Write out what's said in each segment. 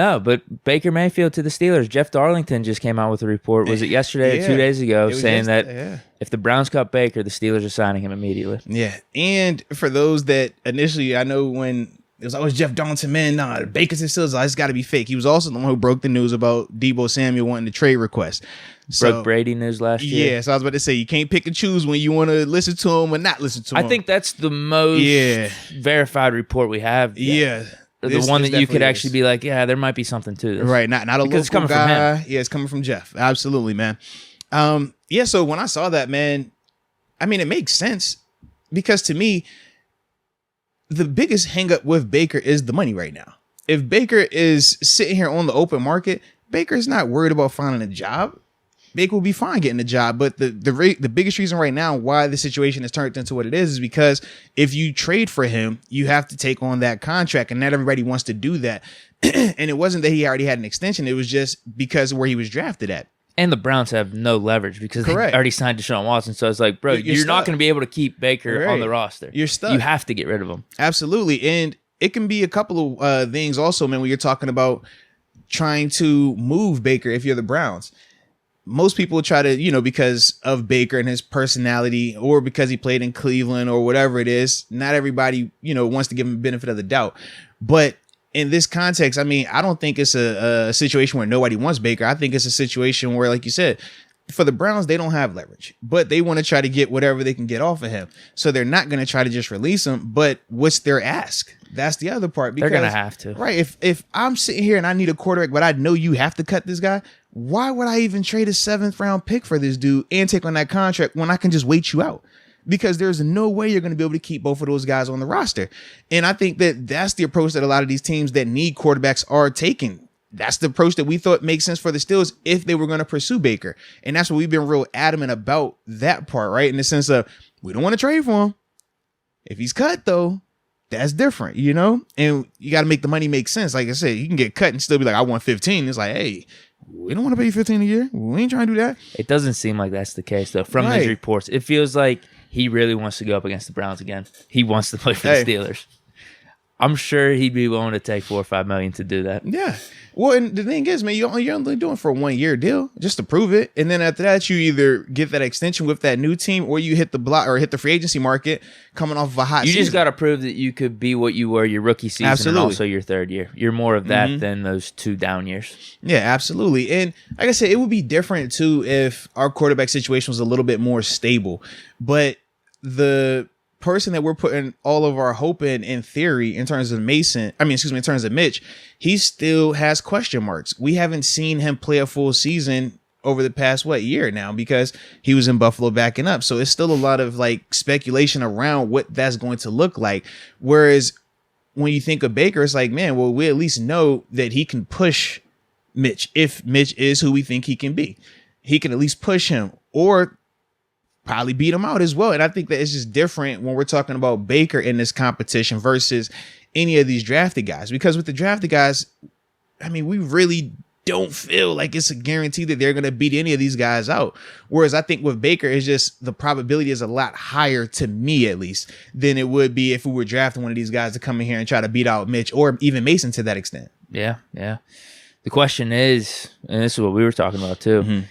No, but Baker Mayfield to the Steelers. Jeff Darlington just came out with a report. Was it yesterday or 2 days ago, saying that if the Browns cut Baker, the Steelers are signing him immediately. Yeah, and for those that initially, I know when it was always Jeff Darlington, man, nah, Baker's and Steelers, it's got to be fake. He was also the one who broke the news about Deebo Samuel wanting the trade request. Broke Brady news last year. Yeah, so I was about to say, you can't pick and choose when you want to listen to him or not listen to him. I think that's the most verified report we have. Yeah. The one that you could actually be like, yeah, there might be something to this. Right, not a because local it's coming guy. from him. Yeah, it's coming from Jeff. Absolutely, man. So when I saw that, man, I mean, it makes sense because to me, the biggest hang up with Baker is the money right now. If Baker is sitting here on the open market, Baker's not worried about finding a job. Baker will be fine getting a job, but the biggest reason right now why the situation has turned into what it is because if you trade for him, you have to take on that contract, and not everybody wants to do that. And it wasn't that he already had an extension; it was just because of where he was drafted at. And the Browns have no leverage because they already signed Deshaun Watson. So it's like, bro, you're not going to be able to keep Baker on the roster. You're stuck. You have to get rid of him. Absolutely, and it can be a couple of things also, man. When you're talking about trying to move Baker, if you're the Browns. Most people try to, because of Baker and his personality or because he played in Cleveland or whatever it is, not everybody, wants to give him the benefit of the doubt. But in this context, I mean, I don't think it's a situation where nobody wants Baker. I think it's a situation where, like you said, for the Browns, they don't have leverage, but they want to try to get whatever they can get off of him. So they're not going to try to just release him. But what's their ask? That's the other part. Because, they're going to have to. Right. If I'm sitting here and I need a quarterback, but I know you have to cut this guy, why would I even trade a 7th round pick for this dude and take on that contract when I can just wait you out? Because there's no way you're going to be able to keep both of those guys on the roster. And I think that that's the approach that a lot of these teams that need quarterbacks are taking. That's the approach that we thought makes sense for the Steelers if they were going to pursue Baker. And that's what we've been real adamant about that part, right? In the sense of we don't want to trade for him. If he's cut, though, that's different, And you got to make the money make sense. Like I said, you can get cut and still be like, I want 15. It's like, hey, we don't want to pay you 15 a year. We ain't trying to do that. It doesn't seem like that's the case, though. From his reports, it feels like he really wants to go up against the Browns again. He wants to play for the Steelers. I'm sure he'd be willing to take $4 or $5 million to do that. Yeah. Well, and the thing is, man, you're only doing for a 1-year deal just to prove it. And then after that, you either get that extension with that new team or you hit the block or hit the free agency market coming off of a hot season. You just got to prove that you could be what you were your rookie season and also your third year. You're more of that than those 2 down years. Yeah, absolutely. And like I said, it would be different too if our quarterback situation was a little bit more stable. But the person that we're putting all of our hope in theory, in terms of in terms of Mitch, he still has question marks. We haven't seen him play a full season over the past, year now, because he was in Buffalo backing up. So it's still a lot of speculation around what that's going to look like. Whereas when you think of Baker, it's like, man, well, we at least know that he can push Mitch. If Mitch is who we think he can be, he can at least push him or probably beat him out as well. And I think that it's just different when we're talking about Baker in this competition versus any of these drafted guys, because with the drafted guys, I mean, we really don't feel like it's a guarantee that they're going to beat any of these guys out. Whereas I think with Baker, it's just the probability is a lot higher, to me at least, than it would be if we were drafting one of these guys to come in here and try to beat out Mitch or even Mason to that extent. Yeah. The question is, and this is what we were talking about too,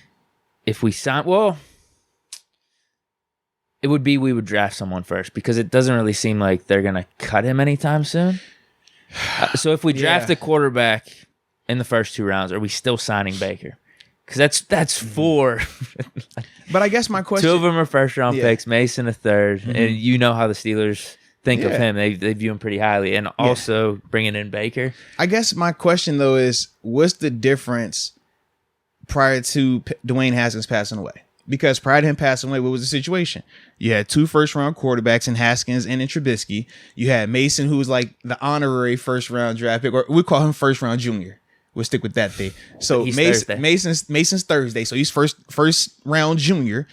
if we sign, it would be we would draft someone first because it doesn't really seem like they're going to cut him anytime soon. So if we draft a quarterback in the first 2 rounds, are we still signing Baker? Because that's 4. But I guess my question... 2 of them are first-round picks, Mason a third, and you know how the Steelers think of him. They view him pretty highly, and also bringing in Baker. I guess my question, though, is what's the difference prior to Dwayne Haskins passing away? Because prior to him passing away, what was the situation? You had 2 first-round quarterbacks in Haskins and in Trubisky. You had Mason, who was like the honorary first-round draft pick, or we call him first-round junior. We'll stick with that thing. So Mason's Thursday, so he's first-round junior.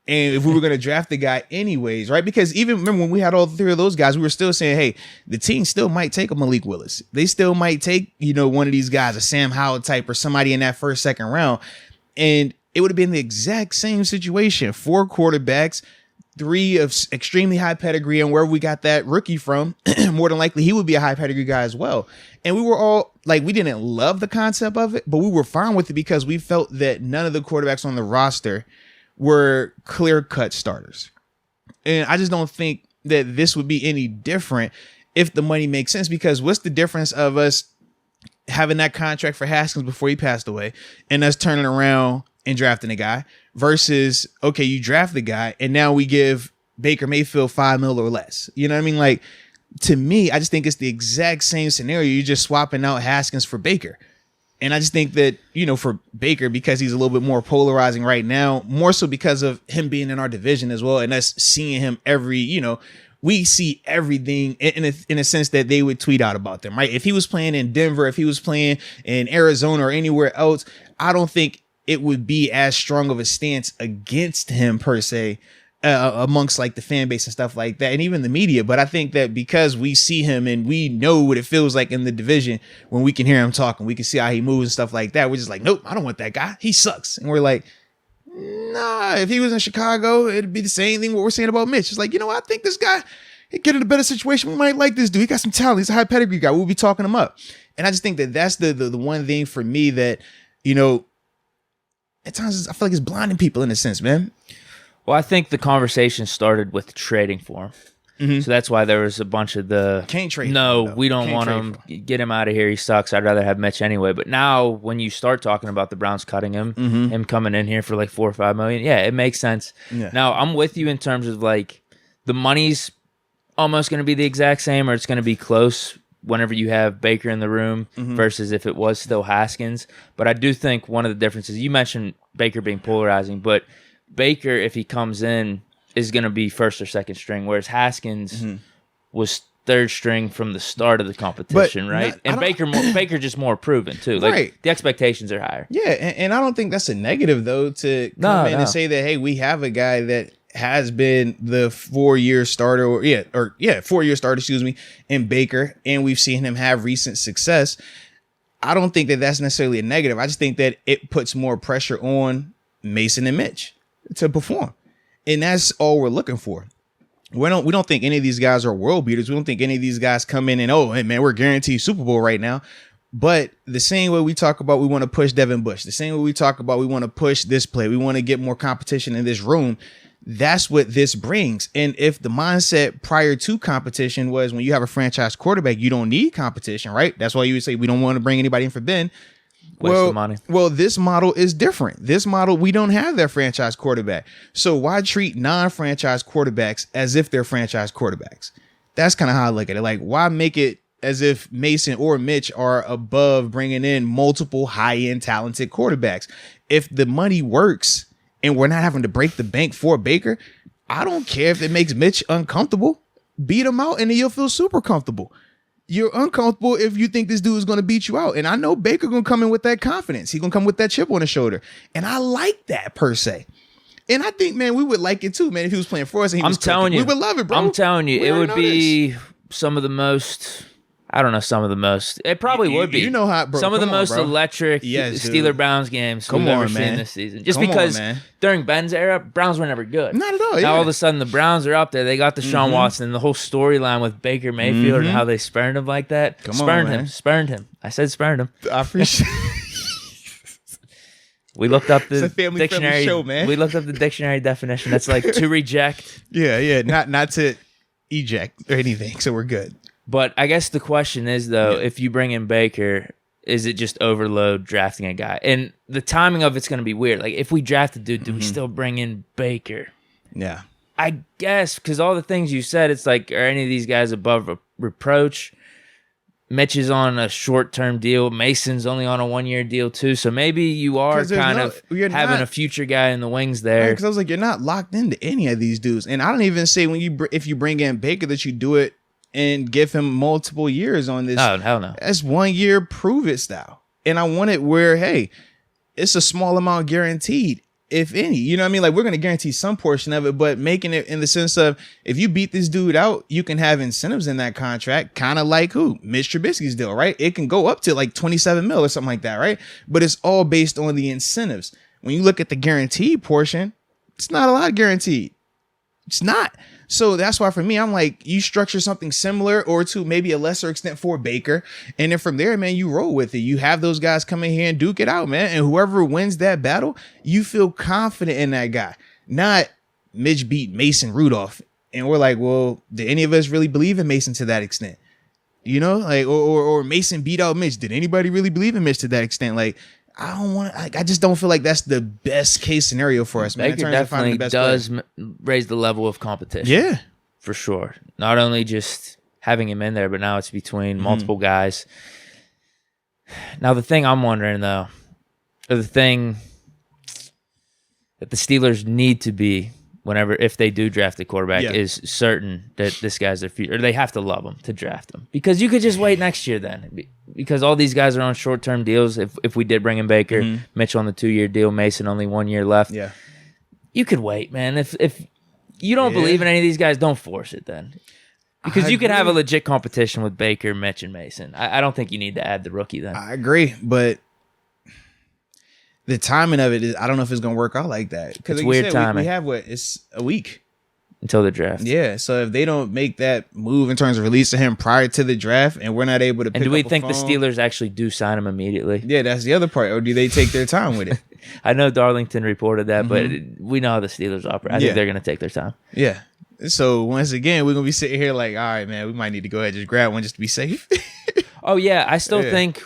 And if we were going to draft the guy anyways, right? Because even remember when we had all 3 of those guys, we were still saying, hey, the team still might take a Malik Willis. They still might take, one of these guys, a Sam Howell type or somebody in that first, second round. And it would have been the exact same situation. 4 quarterbacks, 3 of extremely high pedigree, and wherever we got that rookie from, more than likely he would be a high pedigree guy as well. And we were all like, we didn't love the concept of it, but we were fine with it because we felt that none of the quarterbacks on the roster were clear-cut starters. And I just don't think that this would be any different if the money makes sense, because what's the difference of us having that contract for Haskins before he passed away and us turning around and drafting a guy versus, okay, you draft the guy and now we give Baker Mayfield $5 million or less. You know what I mean? Like, to me, I just think it's the exact same scenario. You're just swapping out Haskins for Baker. And I just think that, for Baker, because he's a little bit more polarizing right now, more so because of him being in our division as well, and us seeing him we see everything in a sense that they would tweet out about them, right? If he was playing in Denver, if he was playing in Arizona or anywhere else, I don't think it would be as strong of a stance against him per se, amongst like the fan base and stuff like that, and even the media. But I think that because we see him and we know what it feels like in the division when we can hear him talk and we can see how he moves and stuff like that, we're just like, nope, I don't want that guy. He sucks. And we're like, nah, if he was in Chicago, it'd be the same thing what we're saying about Mitch. It's like, I think this guy, he'd get in a better situation. We might like this dude. He got some talent. He's a high pedigree guy. We'll be talking him up. And I just think that that's the one thing for me that, at times I feel like it's blinding people in a sense, man. Well, I think the conversation started with trading for him. Mm-hmm. So that's why there was a bunch of the can't trade. No, we don't want him. Get him out of here. He sucks. I'd rather have Mitch anyway. But now, when you start talking about the Browns cutting him, him coming in here for like $4 or $5 million, yeah, it makes sense. Yeah. Now, I'm with you in terms of like the money's almost going to be the exact same, or it's going to be close whenever you have Baker in the room versus if it was still Haskins. But I do think one of the differences, you mentioned Baker being polarizing, but Baker, if he comes in, is going to be first or second string, whereas Haskins was third string from the start of the competition, right? And Baker just more proven too. Like, right. The expectations are higher. Yeah, and I don't think that's a negative though to come in and say that, hey, we have a guy that has been the 4-year starter, 4-year starter, in Baker, and we've seen him have recent success. I don't think that that's necessarily a negative. I just think that it puts more pressure on Mason and Mitch to perform. And that's all we're looking for. We don't think any of these guys are world beaters. We don't think any of these guys come in and, oh, hey, man, we're guaranteed Super Bowl right now. But the same way we talk about we want to push Devin Bush, the same way we talk about we want to push this play, we want to get more competition in this room, that's what this brings. And if the mindset prior to competition was when you have a franchise quarterback, you don't need competition, right? That's why you would say we don't want to bring anybody in for Ben. Waste of money. Well, this model is different. This model, we don't have their franchise quarterback. So why treat non-franchise quarterbacks as if they're franchise quarterbacks? That's kind of how I look at it. Like, why make it as if Mason or Mitch are above bringing in multiple high-end talented quarterbacks? If the money works and we're not having to break the bank for Baker, I don't care if it makes Mitch uncomfortable. Beat him out and then you'll feel super comfortable. You're uncomfortable if you think this dude is going to beat you out. And I know Baker going to come in with that confidence. He's going to come with that chip on his shoulder. And I like that per se. And I think, man, we would like it too, man, if he was playing for us and he was cooking. We would love it, bro. I'm telling you, it would be some of the most... I don't know, some of the most. It probably would be. You know how, bro. Some of the most electric Steeler-Browns games we've ever seen this season. Just because during Ben's era, Browns were never good. Not at all. Now all of a sudden the Browns are up there. They got Deshaun Watson and the whole storyline with Baker Mayfield and how they spurned him like that. Spurned him. I said spurned him. I appreciate We looked up the dictionary show, man. We looked up the dictionary definition. That's like to reject. Yeah. Not to eject or anything. So we're good. But I guess the question is, though, if you bring in Baker, is it just overload drafting a guy? And the timing of it's going to be weird. Like, if we draft a dude, do we still bring in Baker? Yeah. I guess, because all the things you said, it's like, are any of these guys above reproach? Mitch is on a short-term deal. Mason's only on a 1-year deal, too. So maybe you are kind of having a future guy in the wings there. Because I was like, you're not locked into any of these dudes. And I don't even say if you bring in Baker that you do it and give him multiple years on this. Oh, hell no. That's 1 year prove it style. And I want it where, hey, it's a small amount guaranteed, if any. You know what I mean? Like, we're going to guarantee some portion of it, but making it in the sense of if you beat this dude out, you can have incentives in that contract, kind of like Mitch Trubisky's deal, right? It can go up to like 27 mil or something like that, right? But it's all based on the incentives. When you look at the guaranteed portion, it's not a lot guaranteed. It's not. So that's why for me, I'm like, you structure something similar or to maybe a lesser extent for Baker. And then from there, man, you roll with it. You have those guys come in here and duke it out, man. And whoever wins that battle, you feel confident in that guy. Not Mitch beat Mason Rudolph. And we're like, well, did any of us really believe in Mason to that extent? You know, like, or Mason beat out Mitch. Did anybody really believe in Mitch to that extent? Like, I just don't feel like that's the best case scenario for us, man. Baker definitely does raise the level of competition. Yeah. For sure. Not only just having him in there, but now it's between multiple guys. Now, the thing I'm wondering, though, or the thing that the Steelers need to be if they do draft a quarterback is certain that this guy's their future. Or they have to love him to draft him. Because you could just wait next year then. Because all these guys are on short-term deals. If we did bring in Baker, Mitchell on the 2-year deal, Mason only 1 year left. Yeah. You could wait, man. If you don't believe in any of these guys, don't force it then. Because you could have a legit competition with Baker, Mitch, and Mason. I don't think you need to add the rookie then. I agree, but the timing of it is, I don't know if it's going to work out like that. Because it's weird timing. We have it's a week. Until the draft. Yeah, so if they don't make that move in terms of releasing him prior to the draft and we're not able to pick up And do we a think phone, the Steelers actually do sign him immediately? Yeah, that's the other part. Or do they take their time with it? I know Darlington reported that, but we know how the Steelers operate. I think they're going to take their time. Yeah. So once again, we're going to be sitting here like, all right, man, we might need to go ahead and just grab one just to be safe. Oh, yeah. I still think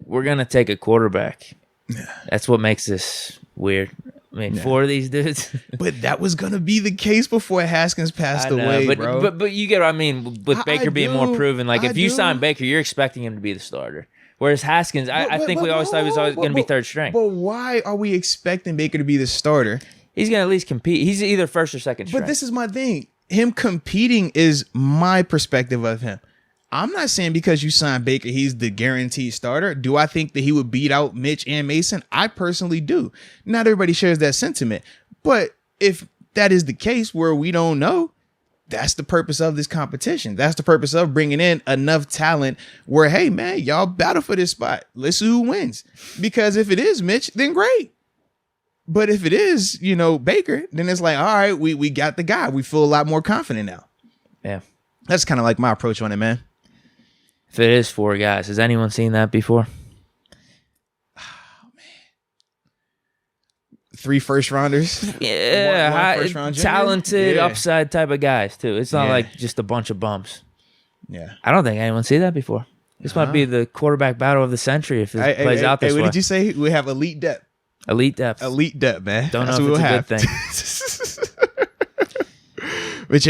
we're going to take a quarterback. Yeah. That's what makes this weird. I mean, 4 of these dudes. But that was going to be the case before Haskins passed away, bro. But you get what I mean with Baker being more proven. Like, if you sign Baker, you're expecting him to be the starter. Whereas Haskins, I think we always thought he was always going to be third string. But why are we expecting Baker to be the starter? He's going to at least compete. He's either first or second string. But this is my thing. Him competing is my perspective of him. I'm not saying because you signed Baker, he's the guaranteed starter. Do I think that he would beat out Mitch and Mason? I personally do. Not everybody shares that sentiment. But if that is the case where we don't know, that's the purpose of this competition. That's the purpose of bringing in enough talent where, hey, man, y'all battle for this spot. Let's see who wins. Because if it is Mitch, then great. But if it is, Baker, then it's like, all right, we got the guy. We feel a lot more confident now. Yeah. That's kind of like my approach on it, man. If it is 4 guys, has anyone seen that before? Oh, man. 3 first rounders. Yeah. One first round talented, upside type of guys, too. It's not like just a bunch of bumps. Yeah. I don't think anyone's seen that before. This might be the quarterback battle of the century if it plays out this way. What did you say? We have elite depth. Elite depth. Elite depth, man. Don't know if it's a good thing. But yeah.